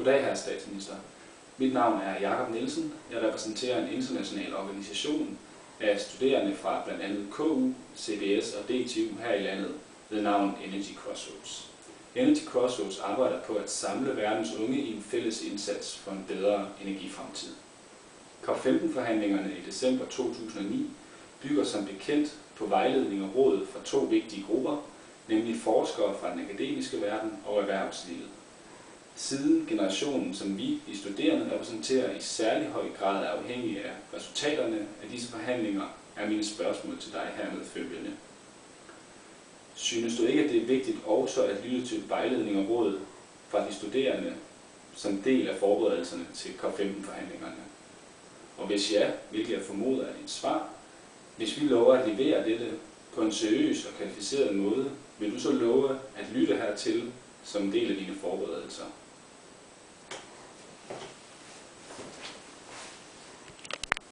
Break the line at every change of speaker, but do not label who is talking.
Goddag, herre statsminister. Mit navn er Jakob Nielsen. Jeg repræsenterer en international organisation af studerende fra blandt andet KU, CBS og DTU her i landet ved navn Energy Crossroads. Energy Crossroads arbejder på at samle verdens unge i en fælles indsats for en bedre energifremtid. COP15-forhandlingerne i december 2009 bygger som bekendt på vejledning og råd fra to vigtige grupper, nemlig forskere fra den akademiske verden og erhvervslivet. Siden generationen, som vi, de studerende, repræsenterer, i særlig høj grad er afhængige af resultaterne af disse forhandlinger, er mine spørgsmål til dig hermed følgende. Synes du ikke, at det er vigtigt også at lytte til vejledning og råd fra de studerende som del af forberedelserne til COP15-forhandlingerne? Og hvis ja, hvilket jeg formoder er dit svar, hvis vi lover at levere dette på en seriøs og kvalificeret måde, vil du så love at lytte hertil som en del af dine forberedelser?